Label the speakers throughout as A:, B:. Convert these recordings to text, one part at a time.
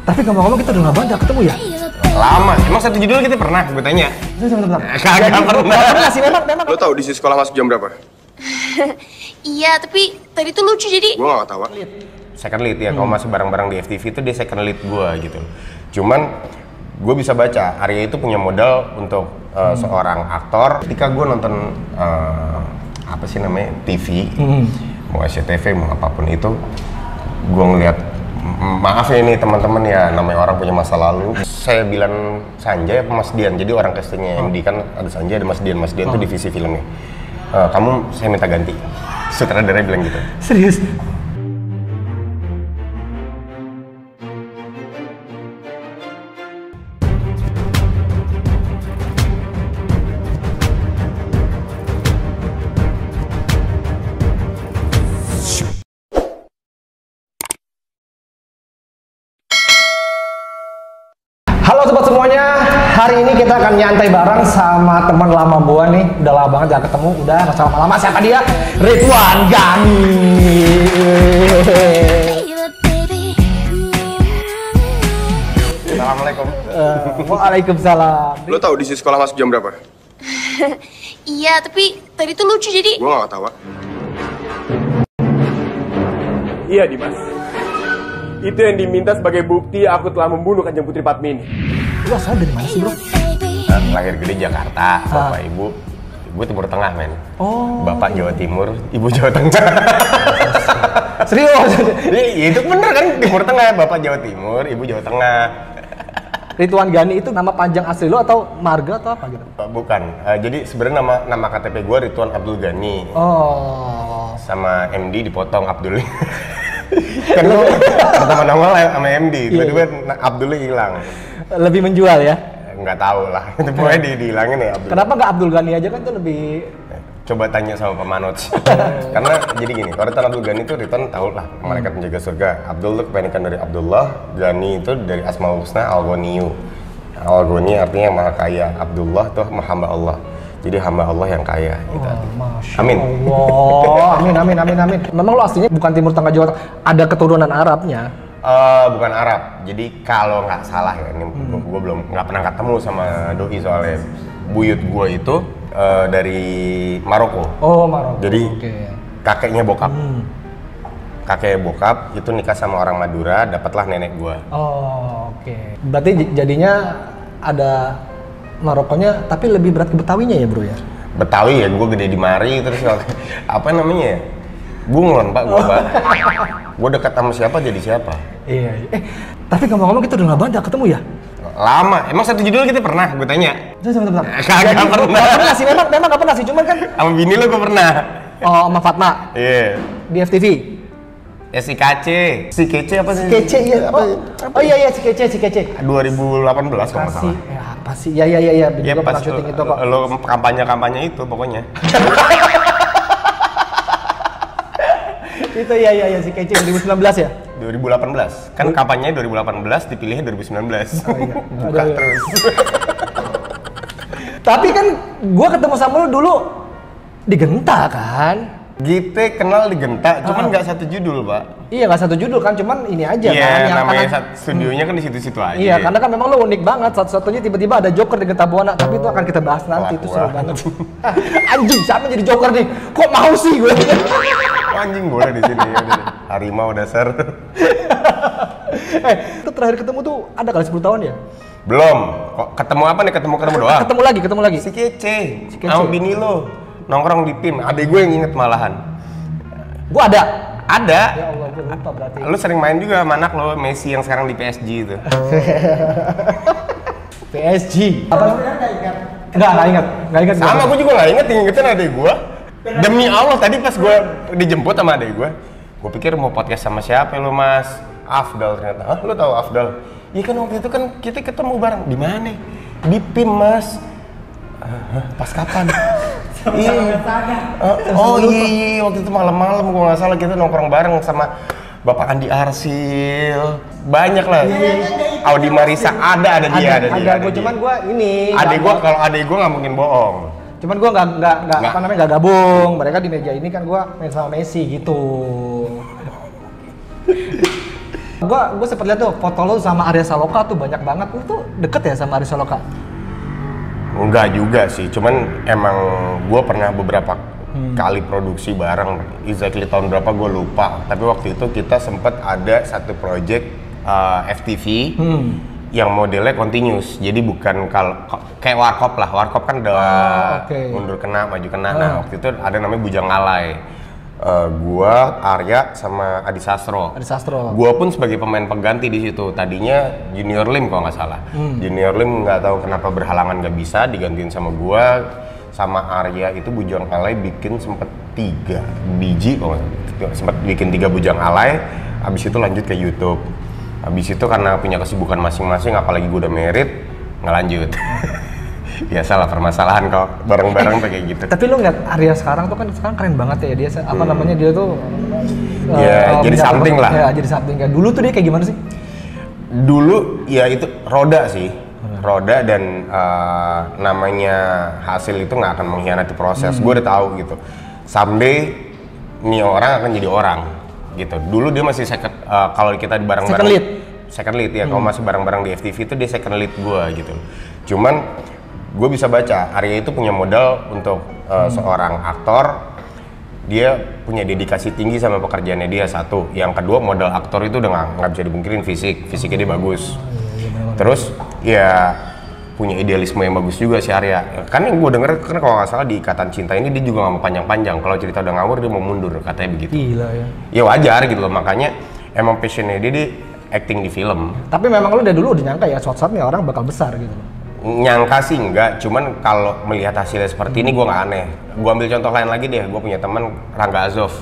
A: Tapi ngomong-ngomong kita udah lama banget gak ketemu ya?
B: Lama, emang satu judul kita pernah? Gue tanya.
A: Sebentar.
B: Kagak pernah.
A: Pernah sih memang.
C: Lo tau di sekolah masuk jam berapa?
D: Iya, tapi tadi tuh lucu jadi.
C: Gue gak tau.
B: Second lead ya, kalau masih bareng-bareng di FTV itu dia second lead gue gitu. Cuman gue bisa baca, Arya itu punya modal untuk seorang aktor. Ketika gue nonton apa sih namanya TV, mau SCTV mau apapun itu, gue ngeliat, maaf ya ini teman-teman ya, namanya orang punya masa lalu. Saya bilang Sanjay apa Mas Dian, jadi orang castingnya MD kan ada Sanjay, ada Mas Dian tuh divisi filmnya. Kamu saya minta ganti. Sutradara bilang gitu.
A: Serius? Halo sobat semuanya, hari ini kita akan nyantai bareng sama teman lama gua nih. Udah lama banget gak ketemu, udah gak usah lama-lama. Siapa dia? Ridwan Ghani.
B: Assalamualaikum.
A: Waalaikumsalam.
C: Lo tau di sekolah masuk jam berapa?
D: Iya, tapi tadi tuh lucu jadi.
C: Gue gak tau.
E: Iya Dimas, itu yang diminta sebagai bukti aku telah membunuh Kanjeng Putri Padmini.
A: Lu asal dari mana sih bro?
B: Lahir gede Jakarta, bapak ibu Timur Tengah men.
A: Oh.
B: Bapak Jawa Timur, ibu Jawa Tengah.
A: Serius?
B: Iya itu bener kan, Timur Tengah, bapak Jawa Timur, ibu Jawa Tengah.
A: Ridwan Ghani itu nama panjang asli lo atau marga atau apa gitu?
B: Bukan, jadi sebenarnya nama KTP gue Ridwan Abdul Ghani.
A: Oh.
B: Sama MD dipotong Abdul. Kan lo pertama nongol sama MD, tiba-tiba Abdulnya hilang.
A: Lebih menjual ya?
B: Nggak tahu lah, itu pokoknya dihilangin ya Abdul.
A: Kenapa nggak Abdul Ghani aja kan itu lebih...
B: Coba tanya sama Pak Manoj. Karena jadi gini, kalau Ridwan Abdul Ghani itu Ridwan tau lah, malaikat penjaga surga. Abdul itu kepanikan dari Abdullah, Ghani itu dari Asmaul Husna Al-Ghaniyu. Al-Ghani artinya yang maha kaya, Abdullah itu hamba Allah. Jadi hamba Allah yang kaya gitu.
A: Masya
B: Amin.
A: Allah. Amin. Memang lo aslinya bukan Timur Tengah Jawa Tengah, ada keturunan Arabnya?
B: Bukan Arab. Jadi kalau nggak salah ya, ini gue belum nggak pernah ketemu sama doi soalnya buyut gue itu dari Maroko.
A: Oh Maroko.
B: Jadi
A: okay.
B: kakeknya bokap. Kakek bokap itu nikah sama orang Madura, dapatlah nenek gue.
A: Oh oke. Berarti jadinya ada Marokonya, tapi lebih berat ke Betawinya ya bro ya?
B: Betawi ya, gue gede di Mari terus apa namanya ya? Bunglon pak, gue gue dekat sama siapa jadi siapa?
A: Iya. Tapi ngomong-ngomong kita udah lama banget gak ketemu ya?
B: Lama, emang satu judul kita pernah? Gue tanya.
A: Sebentar.
B: Kagak pernah.
A: Gak pernah sih, memang gak pernah sih, cuman kan.
B: Sama bini lo gue pernah.
A: Oh, sama Fatma.
B: Iya.
A: Di FTV.
B: Ya si Kece. Si Kece apa sih?
A: Si Kece iya. Oh iya si Kece.
B: 2018 kalau nggak salah.
A: Ya apa sih? Ya.
B: Ya
A: Juga
B: pas
A: pernah syuting itu kok.
B: lo kampanye itu pokoknya.
A: Itu ya si Kece 2019 ya?
B: 2018. Kan kampanye 2018 dipilihnya 2019.
A: Oh, iya.
B: Buka terus.
A: Tapi kan gua ketemu sama lu dulu di Genta kan?
B: Gite kenal di Genta, cuman nggak satu judul pak.
A: Iya nggak satu judul kan, cuman ini aja kan.
B: Iya, namanya studionya kan di situ-situ aja.
A: Iya, karena kan memang lo unik banget. Satu-satunya tiba-tiba ada Joker di Genta Buana, tapi itu akan kita bahas nanti. Itu seru banget. Anjing, siapa jadi Joker nih? Kok mau sih gue?
B: Anjing boleh di sini ya. Harimau dasar.
A: Itu terakhir ketemu tuh ada kali 10 tahun ya?
B: Belum. Kok ketemu apa nih? Ketemu doang.
A: Ketemu lagi.
B: Si Kece. Sama bini lo. Nongkrong di PIM. Adek gue yang inget malahan.
A: Gua ada.
B: Ya
A: Allah, gue lupa berarti.
B: Lu sering main juga sama anak lo, Messi yang sekarang di PSG itu.
A: PSG. Apa? Nggak ingat.
B: Sama gue juga nggak inget, ingetin adek gue. Demi Allah tadi pas gue dijemput sama adek gue pikir mau podcast sama siapa lo mas? Afdal ternyata. Hah, lu tahu Afdal? Iya kan waktu itu kan kita ketemu bareng. Di mana? Di PIM mas. Pas kapan? Iya. Iya waktu itu malam-malam gue nggak salah kita nongkrong bareng sama Bapak Andi Arsil, banyak lah. Audi Marisa ada dia.
A: Gue cuman gue ini.
B: Kalau adek gue nggak mungkin bohong.
A: Cuman gue nggak gabung. Mereka di meja ini kan gue main sama Messi gitu. Gua sempat lihat tuh foto lu sama Arya Saloka tuh banyak banget. Lu tuh deket ya sama Arya Saloka?
B: Enggak juga sih, cuman emang gue pernah beberapa kali produksi bareng, exactly tahun berapa gue lupa. Tapi waktu itu kita sempat ada satu project FTV yang modelnya continuous, jadi bukan kalau kayak Warkop lah. Warkop kan udah mundur kena, maju kena. Nah waktu itu ada namanya Bujang Alay. Gua, Arya, sama Adi Sastro. Gua pun sebagai pemain pengganti di situ. Tadinya Junior Lim kalau nggak salah. Junior Lim nggak tahu kenapa berhalangan nggak bisa digantiin sama gua. Sama Arya itu Bujang Alay bikin sempet 3 biji, kalau sempet bikin 3 Bujang Alay. Abis itu lanjut ke YouTube. Abis itu karena punya kesibukan masing-masing, apalagi gua udah married, nggak lanjut. Biasalah permasalahan kalau bareng-bareng tuh kayak gitu.
A: Tapi lu ngeliat Arya sekarang tuh kan sekarang keren banget ya dia. Apa namanya dia tuh?
B: Ya jadi something lah.
A: Ya jadi something kan. Dulu tuh dia kayak gimana sih?
B: Dulu ya itu roda sih. Roda dan namanya hasil itu nggak akan mengkhianati proses. Gue udah tahu gitu. Someday nih orang akan jadi orang gitu. Dulu dia masih kalau kita di bareng-bareng second lead ya. Kalau masih bareng-bareng di FTV itu dia second lead gue gitu. Cuman gue bisa baca, Arya itu punya modal untuk seorang aktor. Dia punya dedikasi tinggi sama pekerjaannya dia, satu. Yang kedua, modal aktor itu udah nggak bisa dipungkirin fisiknya dia bagus. Terus ya punya idealisme yang bagus juga si Arya. Kan yang gue denger kan kalau nggak salah di Ikatan Cinta ini dia juga nggak mau panjang-panjang. Kalau cerita udah ngawur dia mau mundur, katanya begitu.
A: Gila ya.
B: Ya wajar gitu loh, makanya emang passionnya dia di acting di film.
A: Tapi memang lu udah dulu udah nyangka ya suatu saat nih orang bakal besar gitu loh.
B: Nyangka sih enggak, cuman kalau melihat hasilnya seperti ini gue nggak aneh. Gue ambil contoh lain lagi deh, gue punya teman Rangga Azov.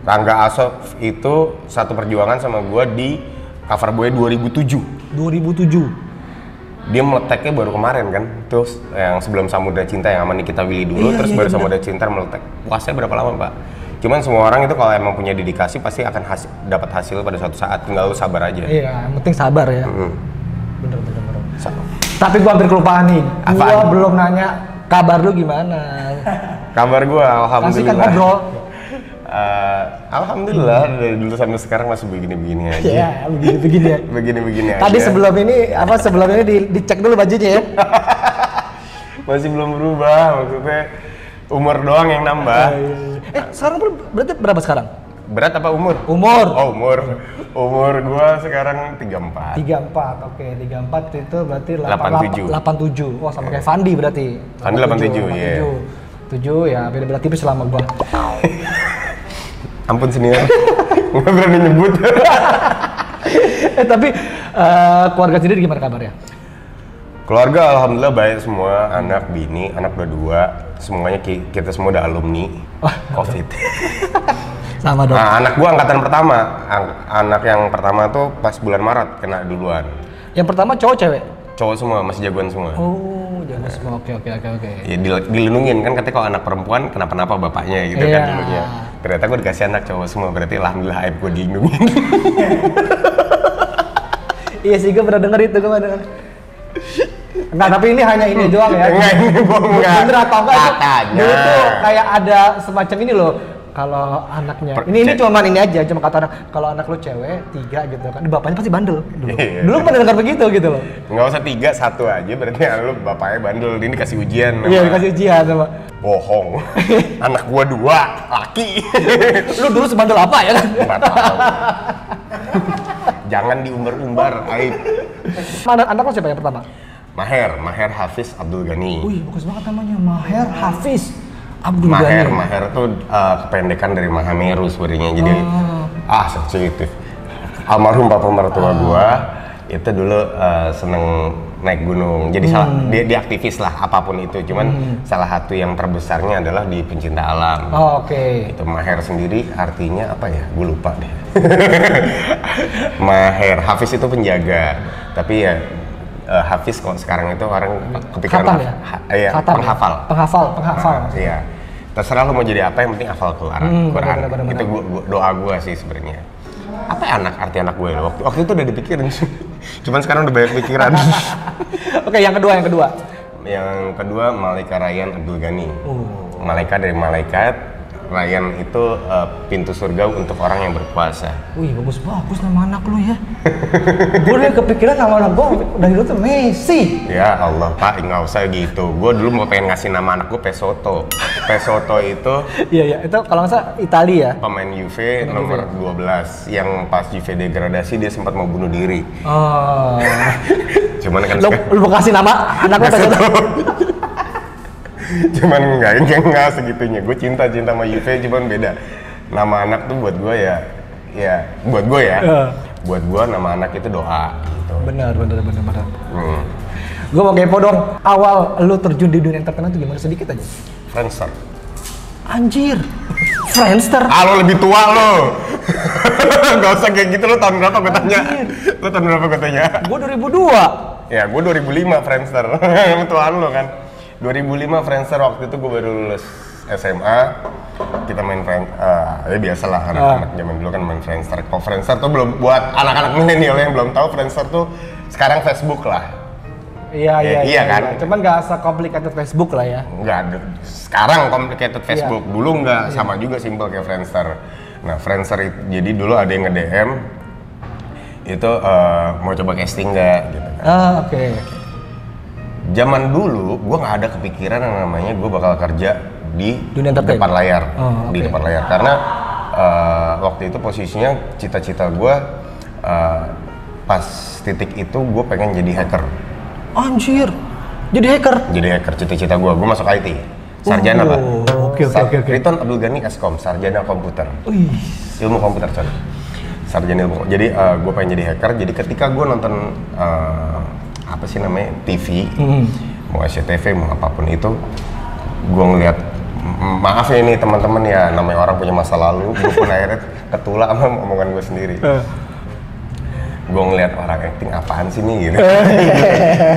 B: Rangga Azov itu satu perjuangan sama gue di Cover Boy 2007. Dia meleteknya baru kemarin kan, terus yang sebelum Samudra Cinta yang sama Nikita Willy dulu, terus baru Samudra Cinta meletek. Puasnya berapa lama Pak? Cuman semua orang itu kalau emang punya dedikasi pasti akan dapat hasil pada suatu saat, tinggal lu sabar aja.
A: Iya, yang penting sabar ya. Bener. Tapi gua hampir kelupaan nih. Gua belum nanya kabar lu gimana.
B: Kabar gua alhamdulillah.
A: Kasih kan ngobrol.
B: Alhamdulillah dari dulu sampai sekarang masih begini-begini aja.
A: Iya, begini-begini ya.
B: Begini-begini aja.
A: Tadi sebelum ini dicek dulu bajunya ya.
B: Masih belum berubah, maksudnya umur doang yang nambah.
A: Sekarang berarti berapa sekarang?
B: Berat apa umur?
A: Umur.
B: Oh, umur gua sekarang 34.
A: 34, oke. 34 itu berarti
B: 87.
A: Oh, sama kayak Fandi berarti.
B: Fandi 87, iya.
A: 7 ya, beda-beda tipis selama gua.
B: Ampun senior. Nggak berani nyebut.
A: Tapi keluarga sendiri gimana kabarnya?
B: Keluarga alhamdulillah baik semua, anak, bini, anak berdua, semuanya kita semua udah alumni COVID.
A: Sama dong.
B: Nah, anak gua angkatan pertama. Anak yang pertama tuh pas bulan Maret kena duluan.
A: Yang pertama cowok cewek?
B: Cowok semua, masih jagoan semua.
A: Oh, jagoan semua. Oke.
B: Ya dilindungin kan, ketika kalau anak perempuan kenapa-napa bapaknya gitu kan dulunya. Ternyata gua dikasih anak cowok semua, berarti alhamdulillah aib gua dilindungin.
A: Iya sih, gua pernah denger itu, Enggak, tapi ini hanya ini doang ya.
B: Enggak, ini bohong enggak.
A: Bener atau enggak?
B: Katanya.
A: Dulu tuh kayak ada semacam ini loh. Kalau anaknya, ini cuma kata orang, kalau anak lu cewek 3 gitu kan, bapaknya pasti bandel dulu. Dulu pernah dengar begitu gitu loh.
B: Nggak usah 3, 1 aja, berarti lu bapaknya bandel, ini dikasih ujian.
A: Iya, dikasih ujian sama.
B: Bohong. Anak gua 2, laki.
A: Lu dulu sebandel apa ya kan?
B: Nggak tahu. Jangan diumbar-umbar, aib.
A: Anak lu siapa yang pertama?
B: Maher Hafiz Abdul Ghani.
A: Wih, bagus banget namanya, Maher Hafiz Abdul Ghani.
B: Maher tuh kependekan dari Mahameru sebenarnya, jadi sensitif. Almarhum bapak mertua gua itu dulu seneng naik gunung, jadi dia aktivis lah apapun itu, cuman salah satu yang terbesarnya adalah di pencinta alam.
A: Oke.
B: Itu Maher sendiri artinya apa ya? Gue lupa deh. Maher Hafiz itu penjaga, tapi ya Hafiz kalau sekarang itu orang kepikiran penghafal. Iya. Terserah lo mau jadi apa, yang penting hafal Quran. Itu doa gue sih sebenarnya. Apa ya arti anak gue lo? Waktu itu udah dipikirin. Cuman sekarang udah banyak pikiran.
A: Oke, yang kedua.
B: Yang kedua Malika Ryan Abdul Ghani. Malika dari malaikat, Ryan itu pintu surga untuk orang yang berpuasa.
A: Wih, bagus nama anak lu ya. Gue udah kepikiran nama anak gue dari dulu tuh Messi.
B: Ya Allah Pak, nggak usah gitu. Gue dulu mau pengen ngasih nama anak gue Pesotto. Pesotto itu
A: Iya, itu kalau nggak salah Italia ya.
B: pemain Juve nomor 12 yang pas Juve degradasi dia sempat mau bunuh diri.
A: Oh.
B: Cuman kan
A: Lu mau kasih nama anak lu Pesotto?
B: Cuman enggak segitunya. Gue cinta sama Juve, cuman beda. Nama anak tuh buat gue ya buat gue ya. Buat gue nama anak itu doa gitu.
A: Benar. Gue mau kepo dong. Awal lu terjun di dunia entertainment itu gimana, sedikit aja?
B: Friendster.
A: Anjir. Friendster.
B: Lo lebih tua lo. Gak usah kayak gitu, lo tahun berapa gue tanya? Lo tahun berapa gue tanya?
A: Gue 2002.
B: Ya, gue 2005 Friendster. Tuaan lo kan. 2005 Friendster, waktu itu gue baru lulus SMA. Kita main ya biasalah anak-anak zaman dulu kan main Friendster. Kalau Friendster tuh belum, buat anak-anak milenial yang belum tahu, Friendster tuh sekarang Facebook lah. Iya kan?
A: Cuman nggak se-complicated Facebook lah ya.
B: Enggak, sekarang complicated Facebook. Dulu nggak, sama juga simple kayak Friendster. Nah, Friendster jadi dulu ada yang nge-DM itu mau coba casting nggak gitu kan.
A: Oke.
B: Zaman dulu gue nggak ada kepikiran yang namanya gue bakal kerja di
A: dunia
B: depan layar. Di
A: oke.
B: depan layar, karena waktu itu posisinya cita-cita gue pas titik itu gue pengen jadi hacker.
A: Anjir. Jadi hacker.
B: Jadi hacker, cita-cita gue masuk IT. Sarjana Pak.
A: Oke.
B: Riton Abdul Ghani Eskom, sarjana komputer.
A: Wih.
B: Ilmu komputer, sorry. Sarjana ilmu. Jadi gue pengen jadi hacker. Jadi ketika gue nonton apa sih namanya TV, mau SCTV, mau apapun itu, gue ngeliat, maaf ya ini teman-teman ya, namanya orang punya masa lalu, gue pun akhirnya ketulak sama omongan gue sendiri. Gue ngeliat orang acting apaan sih nih gitu.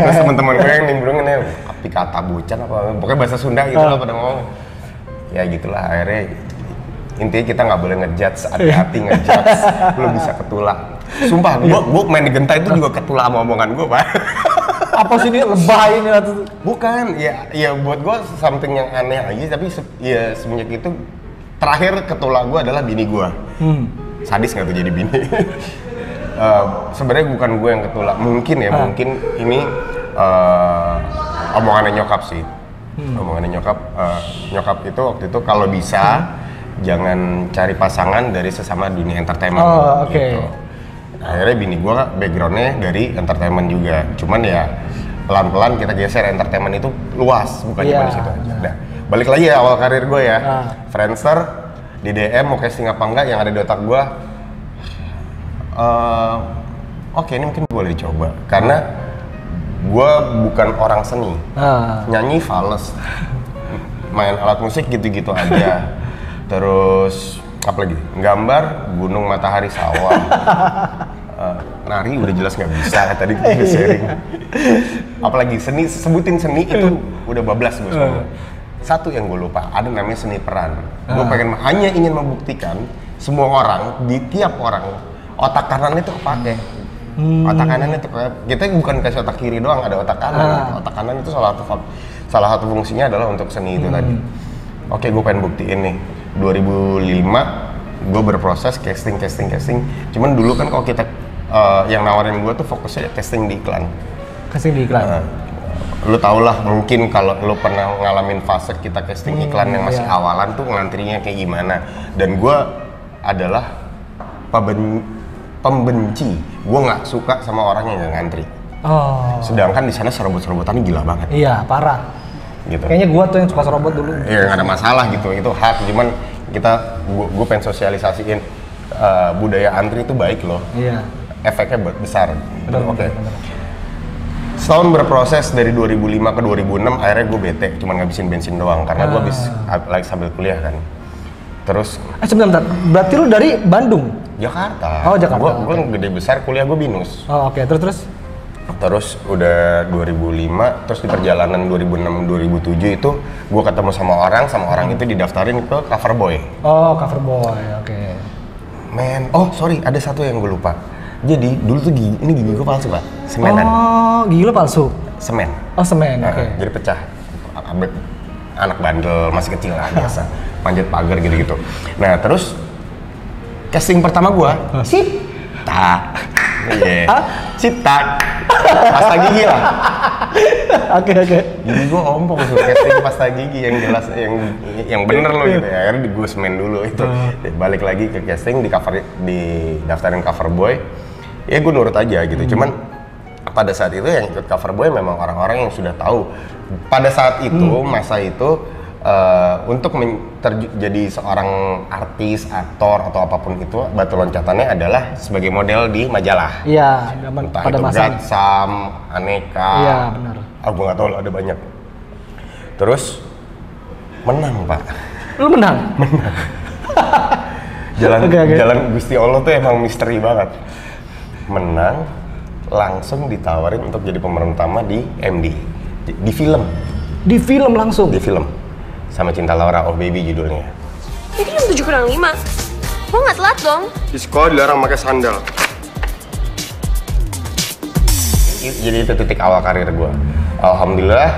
B: Terus teman-teman gue yang nimbrungin ya, api kata bucan apa, pokoknya bahasa Sunda gitu lah pada ngomong. Ya gitulah, akhirnya intinya kita nggak boleh ngejudge, hati-hati ngejudge, lu bisa ketulak. Sumpah, gue main di Genta itu juga ketulak sama omongan gue Pak.
A: Apa sih ini lebay ini atau?
B: Bukan, ya buat gue something yang aneh aja, tapi ya semenjak itu terakhir ketulak gue adalah bini gue. Sadis nggak tuh jadi bini? Sebenarnya bukan gue yang ketulak, mungkin ini omongannya nyokap sih. Omongannya nyokap itu waktu itu kalau bisa jangan cari pasangan dari sesama dunia entertainment. Gitu. Akhirnya bini gue backgroundnya dari entertainment juga, cuman ya pelan-pelan kita geser, entertainment itu luas, bukan cuma di situ aja. Nah, balik lagi ya awal karir gue ya, Friendster di DM mau casting apa enggak, yang ada di otak gue, oke, ini mungkin boleh dicoba karena gue bukan orang seni, nyanyi fales, main alat musik gitu-gitu aja, terus apa lagi, gambar gunung, matahari, sawah, nari udah jelas nggak bisa, tadi gue sharing, apalagi seni, sebutin seni itu udah bablas gue semua. Satu yang gue lupa, ada namanya seni peran. Gue hanya ingin membuktikan semua orang, di tiap orang otak kanan itu kepake. Otak kanan itu kita bukan kasih otak kiri doang, ada otak kanan. Gitu. Otak kanan itu salah satu fungsinya adalah untuk seni itu tadi. Oke, gue pengen buktiin nih. 2005 gue berproses casting. Cuman dulu kan kalau kita yang nawarin gue tuh fokusnya casting di iklan.
A: Casting di iklan.
B: Lu tau lah mungkin kalau lu pernah ngalamin fase kita casting iklan yang masih awalan tuh ngantrinya kayak gimana. Dan gue adalah pembenci, gue nggak suka sama orang yang nggak ngantri. Sedangkan di sana serobot-serobotannya gila banget.
A: Iya, parah.
B: Gitu.
A: Kayaknya gue tuh yang suka serobot dulu.
B: Iya, nggak ada masalah gitu, itu hak. Cuman gue pengen sosialisasiin budaya antri itu baik loh. Iya. Efeknya besar. Oke. Setahun berproses dari 2005 ke 2006, akhirnya gue bete, cuman ngabisin bensin doang karena gue habis lagi sambil kuliah kan. Terus
A: sebentar, berarti lu dari Bandung?
B: Jakarta.
A: Oh, Jakarta.
B: Gue gede besar, kuliah gue BINUS.
A: Oh, oke. Terus
B: udah 2005, terus di perjalanan 2006-2007 itu gue ketemu sama orang itu didaftarin ke Coverboy.
A: Oh, Coverboy, oke.
B: Sorry, ada satu yang gue lupa. Jadi dulu tuh gigi gue palsu Pak, semenan.
A: Oh, gigi lo palsu?
B: Semen.
A: Oh, semen, oke.
B: Jadi pecah. Anak bandel, masih kecil lah biasa. manjat pagar gitu-gitu. Nah terus casting pertama gua Sita. Iya. Sita. Pasta gigi lah.
A: Oke.
B: Jadi gue ompong suruh casting pasta gigi yang jelas yang bener loh gitu ya. Akhirnya gue semen dulu itu. Balik lagi ke casting di daftarin cover boy. Ya gue nurut aja gitu. Cuman pada saat itu yang ikut cover boy memang orang-orang yang sudah tahu. Pada saat itu masa itu untuk jadi seorang artis, aktor atau apapun itu, batu loncatannya adalah sebagai model di majalah.
A: Iya,
B: Entah
A: pada
B: itu
A: masa
B: Gatsam, Aneka.
A: Iya, benar.
B: Gue nggak tahu, ada banyak. Terus menang Pak.
A: Lu menang?
B: Jalan Gusti Allah tuh emang misteri banget. Menang, langsung ditawarin untuk jadi pemeran utama di MD, di film.
A: Di film langsung?
B: Di film. Sama Cinta Laura, Oh Baby judulnya.
D: Ini jam 7:05. Lo nggak telat dong?
C: Di sekolah dilarang pakai sandal.
B: Jadi itu titik awal karir gue. Alhamdulillah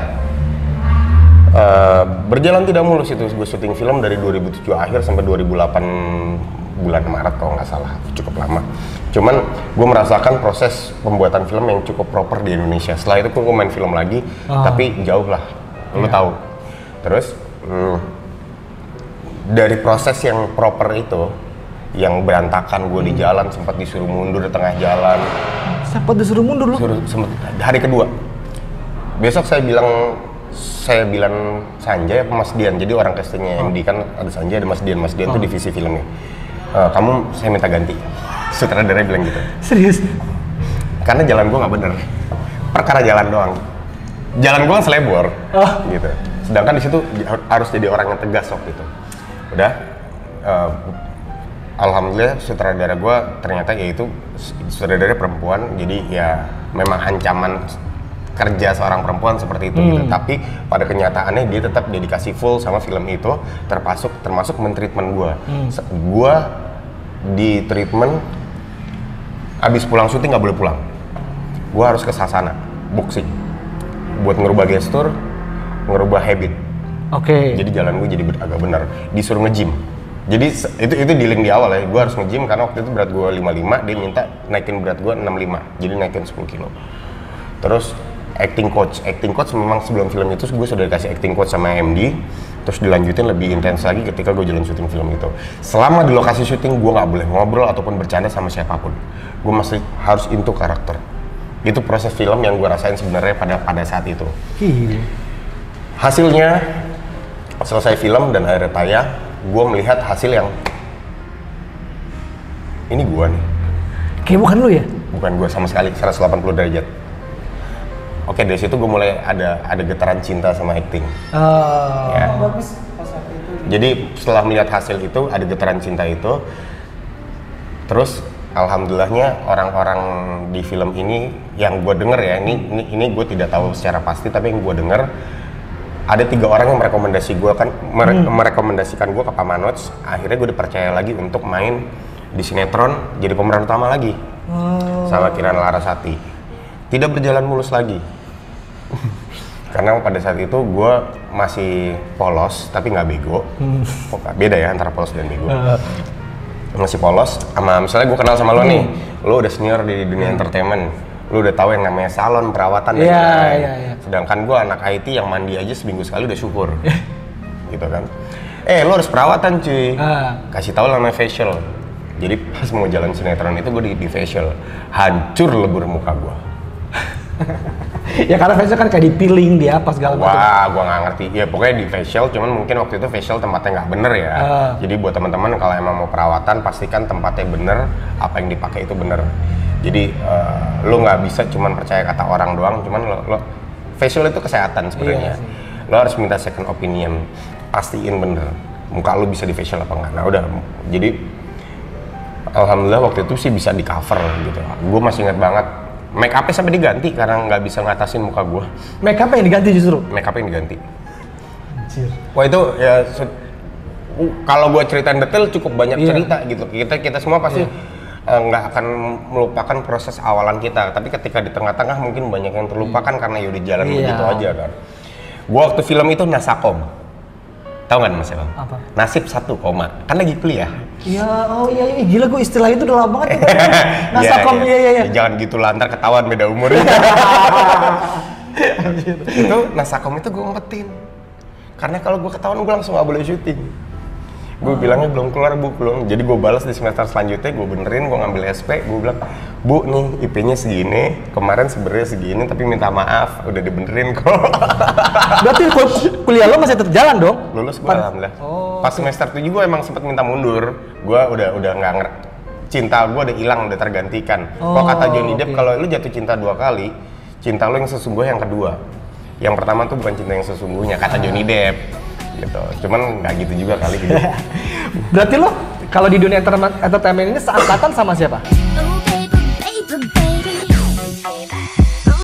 B: berjalan tidak mulus itu. Gue syuting film dari 2007 akhir sampai 2008 bulan Maret kalau nggak salah, cukup lama. Cuman gue merasakan proses pembuatan film yang cukup proper di Indonesia. Setelah itu gue main film lagi, tapi jauh lah, lo tahu. Terus dari proses yang proper itu, yang berantakan, gue di jalan sempat disuruh mundur di tengah jalan.
A: Sempat disuruh mundur lo?
B: Hari kedua. Besok saya bilang Sanjay apa Mas Dian, jadi orang castingnya MD kan ada Sanjay ada Mas Dian itu divisi filmnya. Kamu saya minta ganti. Sutradara bilang gitu.
A: Serius?
B: Karena jalan gue nggak bener. Perkara jalan doang. Jalan gue kan selebor, gitu. Sedangkan di situ harus jadi orang yang tegas waktu itu. Udah, alhamdulillah sutradara gue ternyata yaitu sutradara perempuan, jadi ya memang ancaman kerja seorang perempuan seperti itu gitu. Tapi pada kenyataannya dia tetap dedikasi full sama film itu, termasuk mentreatment gue. Gue di treatment abis pulang syuting nggak boleh pulang. Gue harus ke Sasana, boxing, buat ngerubah gestur, ngerubah habit.
A: Oke.
B: Jadi jalan gue jadi agak benar. Disuruh nge-gym. Jadi itu dealing di awal ya. Gue harus nge-gym karena waktu itu berat gue 55, dia minta naikin berat gue 65. Jadi naikin 10 kilo. Terus acting coach memang sebelum film itu gue sudah dikasih acting coach sama MD. Terus dilanjutin lebih intens lagi ketika gue jalan syuting film itu. Selama di lokasi syuting gue nggak boleh ngobrol ataupun bercanda sama siapapun. Gue masih harus into karakter. Itu proses film yang gue rasain sebenarnya pada saat itu. Hasilnya selesai film dan akhirnya tayang, gue melihat hasil yang ini gue nih.
A: Kayak bukan lu ya?
B: Bukan gue sama sekali, 180 derajat. Oke, dari situ gue mulai ada getaran cinta sama acting. Ya.
A: Bagus.
B: Jadi setelah melihat hasil itu, ada getaran cinta itu. Terus alhamdulillahnya orang-orang di film ini yang gue denger ya, ini gue tidak tahu secara pasti, tapi yang gue denger ada 3 orang yang merekomendasikan gue ke Pak Manoj. Akhirnya gue dipercaya lagi untuk main di sinetron jadi pemeran utama lagi sama Kirana Larasati. Tidak berjalan mulus lagi karena pada saat itu gue masih polos tapi nggak bego. Beda ya antara polos dan bego. Masih polos sama misalnya gue kenal sama lo nih, lo udah senior di dunia entertainment, lo udah tahu yang namanya salon perawatan dan lain-lain. Sedangkan gue anak IT yang mandi aja seminggu sekali udah syukur. Gitu kan. Lo harus perawatan cuy. Kasih tahu lah namanya facial. Jadi pas mau jalan sinetron itu gue di facial, hancur lebur muka gue.
A: Ya karena facial kan kayak dipiling dia apa segala macam.
B: Wah, gue nggak ngerti. Ya pokoknya di facial, cuman mungkin waktu itu facial tempatnya nggak bener ya. Jadi buat teman-teman kalau emang mau perawatan pastikan tempatnya bener, apa yang dipakai itu bener. Jadi lo nggak bisa cuman percaya kata orang doang, cuman lo facial itu kesehatan sebenarnya. Lo harus minta second opinion, pastiin bener muka lo bisa di facial apa enggak. Nah udah, jadi alhamdulillah waktu itu sih bisa di cover gitu. Gue masih ingat banget, make up-nya sampai diganti karena nggak bisa ngatasin muka gue.
A: Make up yang diganti justru?
B: Make up yang diganti.
A: Anjir.
B: Wah itu ya, kalau gue ceritain detail cukup banyak cerita gitu. Kita semua pasti nggak akan melupakan proses awalan kita. Tapi ketika di tengah-tengah mungkin banyak yang terlupakan karena yaudah jalan begitu aja kan. Gue waktu film itu Nasakom. Tahu nggak Mas Bang?
A: Apa?
B: Nasib 1 koma. Kan lagi kuliah.
A: Iya, oh iya, gila gue istilah itu udah lama banget. Nasakom, iya.
B: Jangan gitu lah, ntar ketahuan beda umur. Itu Nasakom itu gue umpetin. Karena kalau gue ketahuan gue langsung nggak boleh syuting. Gue bilangnya belum keluar Bu, belum. Jadi gue balas di semester selanjutnya, gue benerin, gue ngambil SP, gue bilang, Bu nih IP-nya segini, kemarin sebenarnya segini, tapi minta maaf, udah dibenerin kok.
A: Berarti kuliah lo masih tetap jalan dong?
B: Lulus gue alhamdulillah. Pas semester 7 gue emang sempat minta mundur, gue udah nggak cinta gue udah hilang, udah tergantikan. Kalau kata Johnny Depp, kalau lu jatuh cinta 2 kali, cinta lu yang sesungguhnya yang kedua. Yang pertama tuh bukan cinta yang sesungguhnya, kata Johnny Depp. Gitu. Cuman nggak gitu juga kali gitu.
A: Berarti lo kalau di dunia entertainment ini seangkatan sama siapa?